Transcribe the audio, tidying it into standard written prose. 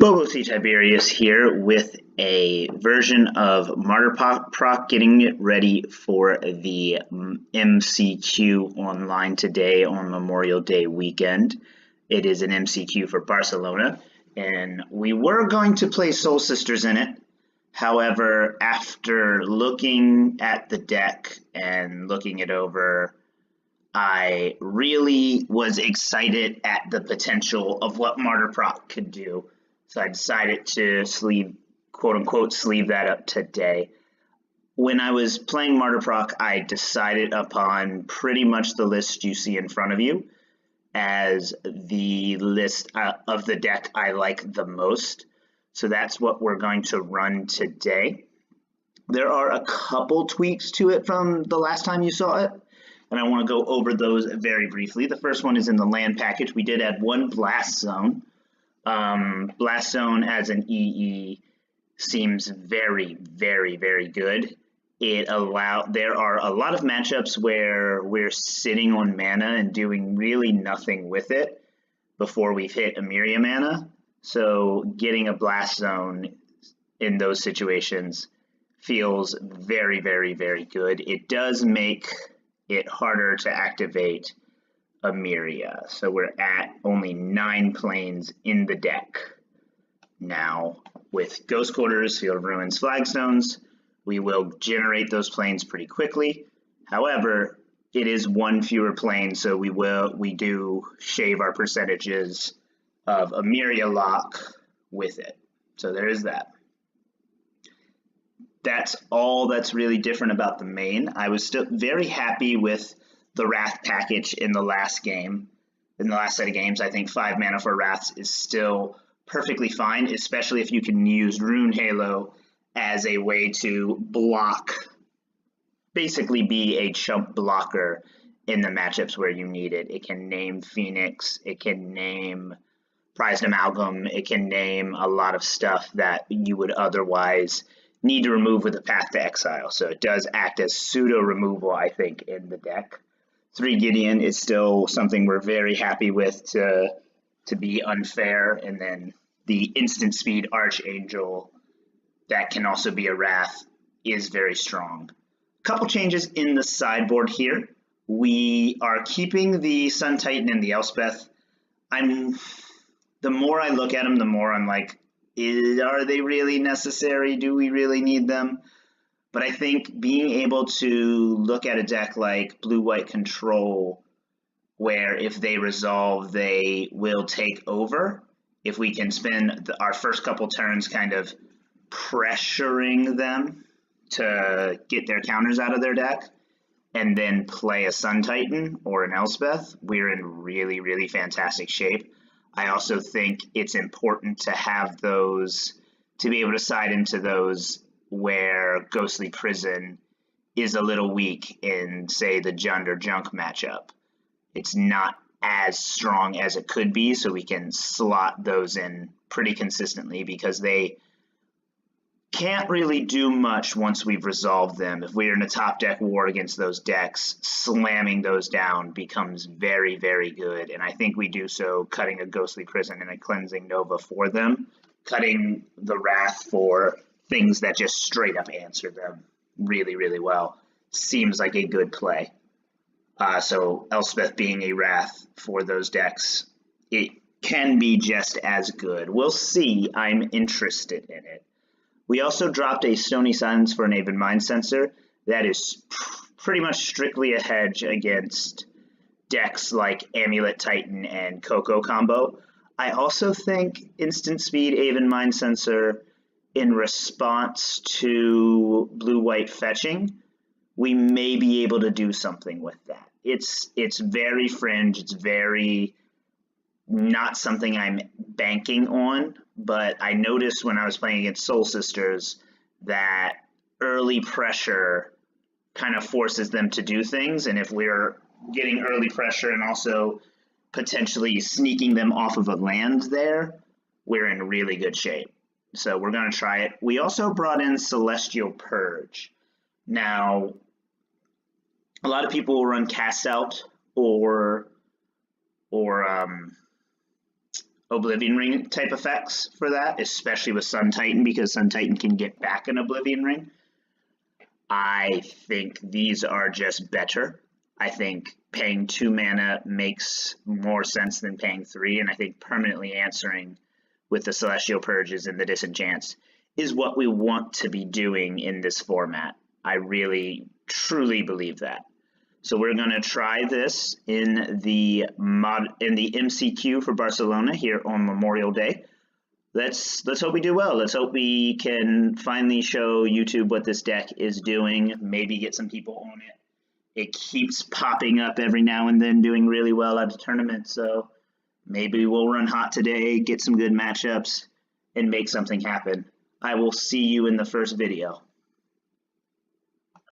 Bobo C. Tiberius here with a version of Martyr Proc, getting it ready for the MCQ online today on Memorial Day weekend. It is an MCQ for Barcelona, and we were going to play Soul Sisters in it. However, after looking at the deck and looking it over, I really was excited at the potential of what Martyr Proc could do. So I decided to quote unquote, sleeve that up today. When I was playing Martyr Proc, I decided upon pretty much the list you see in front of you as the list of the deck I like the most. So that's what we're going to run today. There are a couple tweaks to it from the last time you saw it, and I want to go over those very briefly. The first one is in the land package. We did add one Blast Zone. Blast Zone as an EE seems very, very, very good. There are a lot of matchups where we're sitting on mana and doing really nothing with it before we've hit Emeria mana. So getting a Blast Zone in those situations feels very, very, very good. It does make it harder to activate Emeria. So we're at only 9 planes in the deck now. With Ghost Quarters, Field of Ruins, Flagstones, we will generate those planes pretty quickly. However, it is one fewer plane, so we do shave our percentages of Emeria lock with it. So there is that. That's all that's really different about the main. I was still very happy with the Wrath package in the last game. In the last set of games, I think 5 mana for Wraths is still perfectly fine, especially if you can use Rune Halo as a way to block, basically be a chump blocker in the matchups where you need it. It can name Phoenix, it can name Prized Amalgam, it can name a lot of stuff that you would otherwise need to remove with a Path to Exile. So it does act as pseudo removal, I think, in the deck. 3 Gideon is still something we're very happy with to be unfair, and then the instant speed Archangel that can also be a Wrath is very strong. A couple changes in the sideboard here. We are keeping the Sun Titan and the Elspeth. The more I look at them, the more I'm like, are they really necessary? Do we really need them? But I think being able to look at a deck like Blue-White Control, where if they resolve, they will take over, if we can spend our first couple turns kind of pressuring them to get their counters out of their deck, and then play a Sun Titan or an Elspeth, we're in really, really fantastic shape. I also think it's important to have those, to be able to side into those where Ghostly Prison is a little weak in, say, the Jund or Junk matchup. It's not as strong as it could be, so we can slot those in pretty consistently because they can't really do much once we've resolved them. If we're in a top deck war against those decks, slamming those down becomes very, very good. And I think we do so cutting a Ghostly Prison and a Cleansing Nova for them, cutting the Wrath for things that just straight up answer them really, really well. Seems like a good play. So Elspeth being a Wrath for those decks, it can be just as good. We'll see. I'm interested in it. We also dropped a Stony Silence for an Aven Mindcensor. That is pretty much strictly a hedge against decks like Amulet Titan and Coco combo. I also think Instant Speed Aven Mindcensor, in response to blue-white fetching, we may be able to do something with that. It's very fringe, it's very not something I'm banking on, but I noticed when I was playing against Soul Sisters that early pressure kind of forces them to do things, and if we're getting early pressure and also potentially sneaking them off of a land there, we're in really good shape. So we're going to try it. We also brought in Celestial Purge. Now, a lot of people will run Cast Out or Oblivion Ring type effects for that, especially with Sun Titan, because Sun Titan can get back an Oblivion Ring. I think these are just better. I think paying 2 mana makes more sense than paying 3, and I think permanently answering with the Celestial Purges and the Disenchants is what we want to be doing in this format. I really, truly believe that. So we're going to try this in the MCQ for Barcelona here on Memorial Day. Let's hope we do well. Let's hope we can finally show YouTube what this deck is doing, maybe get some people on it. It keeps popping up every now and then, doing really well at a tournament, so maybe we'll run hot today, get some good matchups, and make something happen. I will see you in the first video.